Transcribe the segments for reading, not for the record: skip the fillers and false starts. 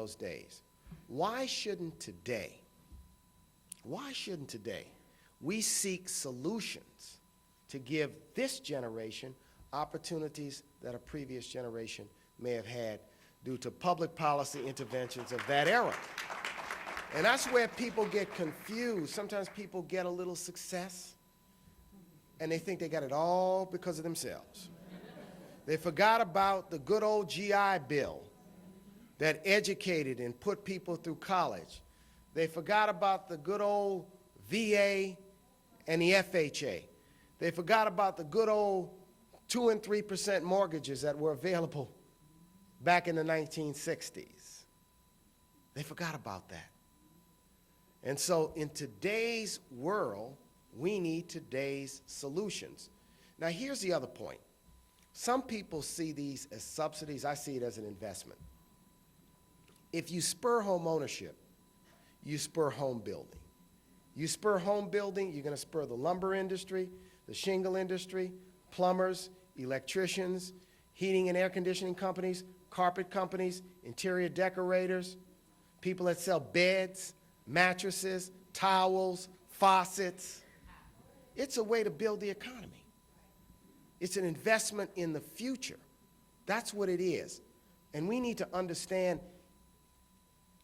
those days. Why shouldn't today we seek solutions to give this generation opportunities that a previous generation may have had due to public policy interventions of that era? And that's where people get confused. Sometimes people get a little success, and they think they got it all because of themselves. They forgot about the good old GI Bill that educated and put people through college. They forgot about the good old VA and the FHA. They forgot about the good old 2% and 3% mortgages that were available back in the 1960s. They forgot about that. And so in today's world, we need today's solutions. Now here's the other point. Some people see these as subsidies. I see it as an investment. If you spur home ownership, you spur home building. You spur home building, you're going to spur the lumber industry, the shingle industry, plumbers, electricians, heating and air conditioning companies, carpet companies, interior decorators, people that sell beds, mattresses, towels, faucets. It's a way to build the economy. It's an investment in the future. That's what it is. And we need to understand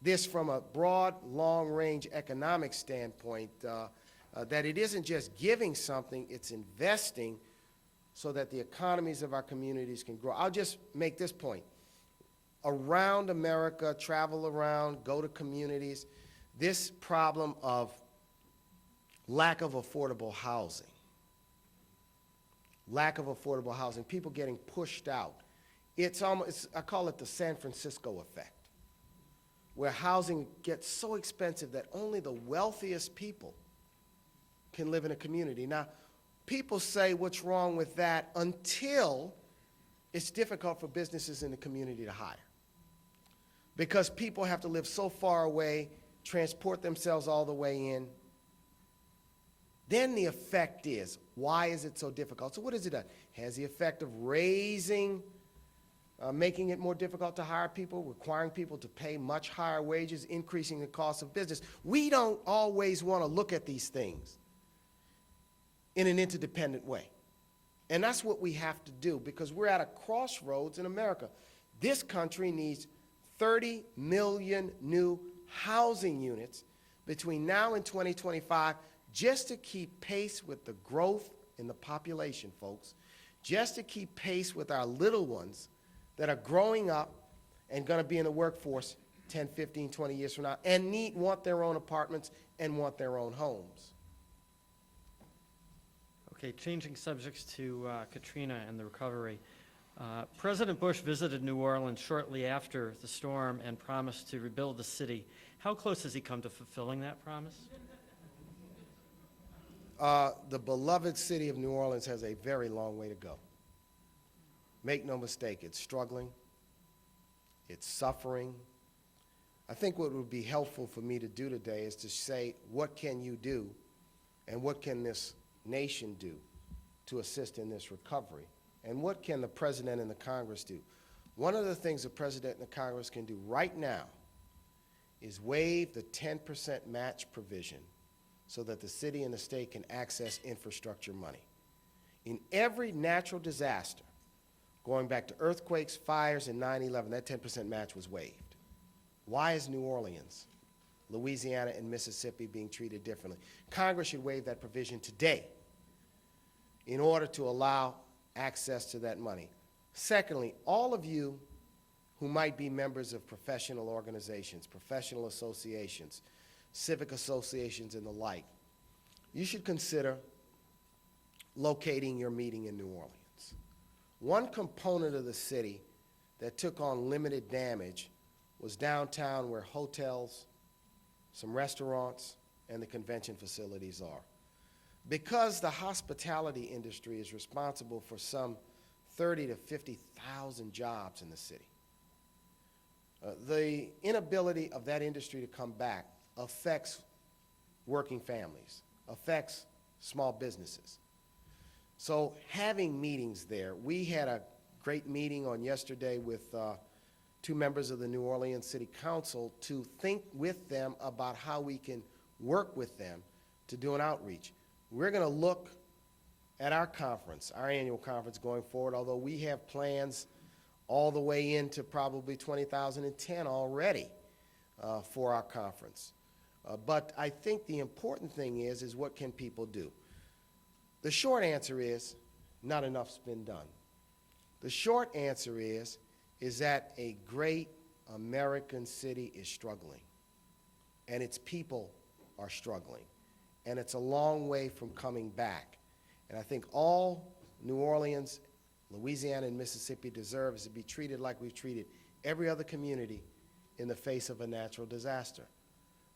this from a broad, long-range economic standpoint, that it isn't just giving something, it's investing so that the economies of our communities can grow. I'll just make this point. Around America, travel around, go to communities, this problem of lack of affordable housing, people getting pushed out. It's almost, I call it the San Francisco effect, where housing gets so expensive that only the wealthiest people can live in a community. Now, people say, what's wrong with that, until it's difficult for businesses in the community to hire. Because people have to live so far away, transport themselves all the way in. Then the effect is, why is it so difficult? So what has it done? It has the effect of raising, making it more difficult to hire people, requiring people to pay much higher wages, increasing the cost of business. We don't always want to look at these things in an interdependent way. And that's what we have to do, because we're at a crossroads in America. This country needs 30 million new housing units between now and 2025 just to keep pace with the growth in the population, folks, just to keep pace with our little ones that are growing up and going to be in the workforce 10, 15, 20 years from now and want their own apartments and want their own homes. Okay, changing subjects to Katrina and the recovery. President Bush visited New Orleans shortly after the storm and promised to rebuild the city. How close has he come to fulfilling that promise? The beloved city of New Orleans has a very long way to go. Make no mistake, it's struggling, it's suffering. I think what would be helpful for me to do today is to say, what can you do and what can this nation do to assist in this recovery? And what can the President and the Congress do? One of the things the President and the Congress can do right now is waive the 10% match provision so that the city and the state can access infrastructure money. In every natural disaster, going back to earthquakes, fires, and 9/11, that 10% match was waived. Why is New Orleans, Louisiana, and Mississippi being treated differently? Congress should waive that provision today in order to allow access to that money. Secondly, all of you who might be members of professional organizations, professional associations, civic associations, and the like, you should consider locating your meeting in New Orleans. One component of the city that took on limited damage was downtown, where hotels, some restaurants, and the convention facilities are. Because the hospitality industry is responsible for some 30,000 to 50,000 jobs in the city, the inability of that industry to come back affects working families, affects small businesses. So having meetings there, we had a great meeting on yesterday with two members of the New Orleans City Council to think with them about how we can work with them to do an outreach. We're going to look at our conference, our annual conference going forward, although we have plans all the way into probably 2010 already for our conference. But I think the important thing is what can people do? The short answer is not enough's been done. The short answer is that a great American city is struggling, and its people are struggling, and it's a long way from coming back. And I think all New Orleans, Louisiana, and Mississippi deserve is to be treated like we've treated every other community in the face of a natural disaster.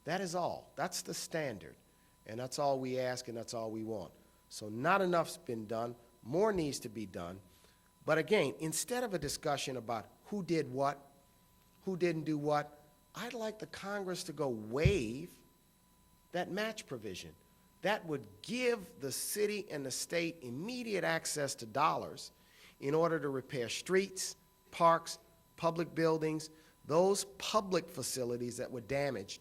That is all. That's the standard, and that's all we ask, and that's all we want. So not enough's been done. More needs to be done. But again, instead of a discussion about who did what, who didn't do what, I'd like the Congress to go waive that match provision. That would give the city and the state immediate access to dollars in order to repair streets, parks, public buildings, those public facilities that were damaged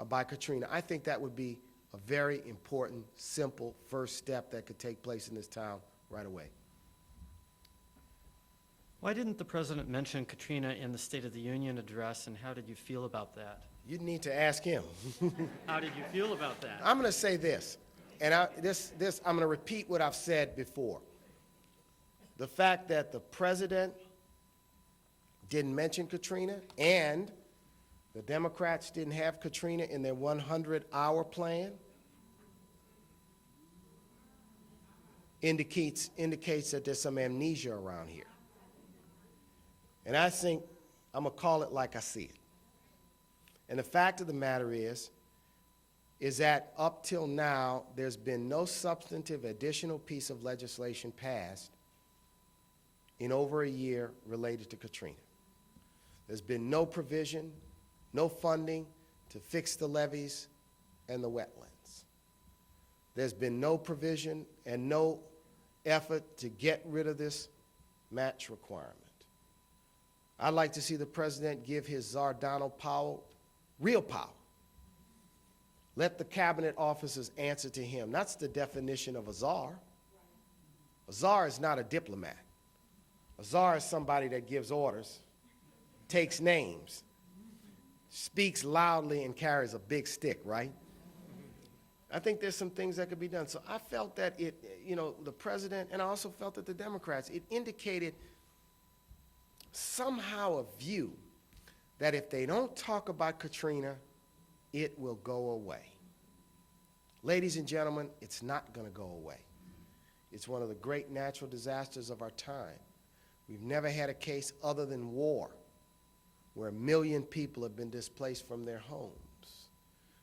by Katrina. I think that would be a very important, simple first step that could take place in this town right away. Why didn't the president mention Katrina in the State of the Union address, and how did you feel about that? You need to ask him. How did you feel about that? I'm going to say this, and I'm going to repeat what I've said before. The fact that the president didn't mention Katrina and the Democrats didn't have Katrina in their 100-hour plan indicates that there's some amnesia around here. And I think I'm going to call it like I see it. And the fact of the matter is that up till now, there's been no substantive additional piece of legislation passed in over a year related to Katrina. There's been no provision, no funding to fix the levees and the wetlands. There's been no provision and no effort to get rid of this match requirement. I'd like to see the president give his czar Donald Powell real power. Let the cabinet officers answer to him. That's the definition of a czar. A czar is not a diplomat. A czar is somebody that gives orders, takes names, speaks loudly, and carries a big stick, right? I think there's some things that could be done. So I felt that the president, and I also felt that the Democrats, it indicated somehow a view that if they don't talk about Katrina, it will go away. Ladies and gentlemen, it's not going to go away. It's one of the great natural disasters of our time. We've never had a case other than war where 1 million people have been displaced from their homes.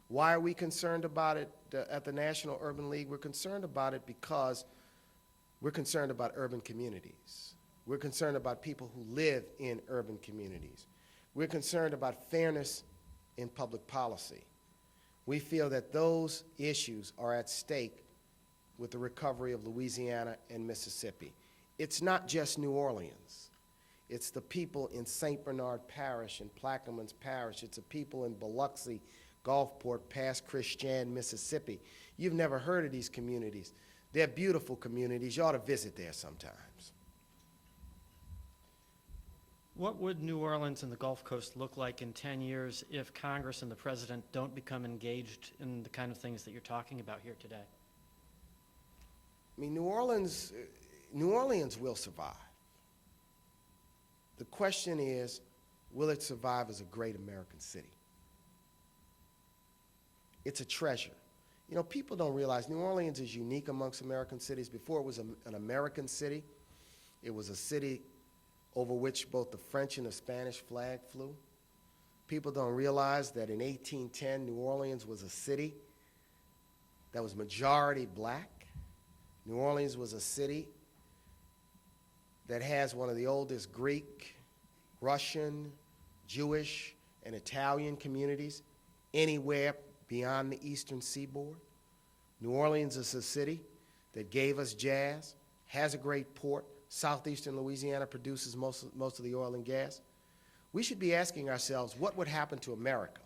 Why are we concerned about it at the National Urban League? We're concerned about it because we're concerned about urban communities. We're concerned about people who live in urban communities. We're concerned about fairness in public policy. We feel that those issues are at stake with the recovery of Louisiana and Mississippi. It's not just New Orleans. It's the people in St. Bernard Parish and Plaquemines Parish. It's the people in Biloxi, Gulfport, past Christian, Mississippi. You've never heard of these communities. They're beautiful communities. You ought to visit there sometimes. What would New Orleans and the Gulf Coast look like in 10 years if Congress and the president don't become engaged in the kind of things that you're talking about here today? I mean, New Orleans will survive. The question is, will it survive as a great American city? It's a treasure. You know, people don't realize New Orleans is unique amongst American cities. Before it was an American city, it was a city over which both the French and the Spanish flag flew. People don't realize that in 1810, New Orleans was a city that was majority black. New Orleans was a city that has one of the oldest Greek, Russian, Jewish, and Italian communities anywhere beyond the eastern seaboard. New Orleans is a city that gave us jazz, has a great port. Southeastern Louisiana produces most of the oil and gas. we should be asking ourselves, what would happen to America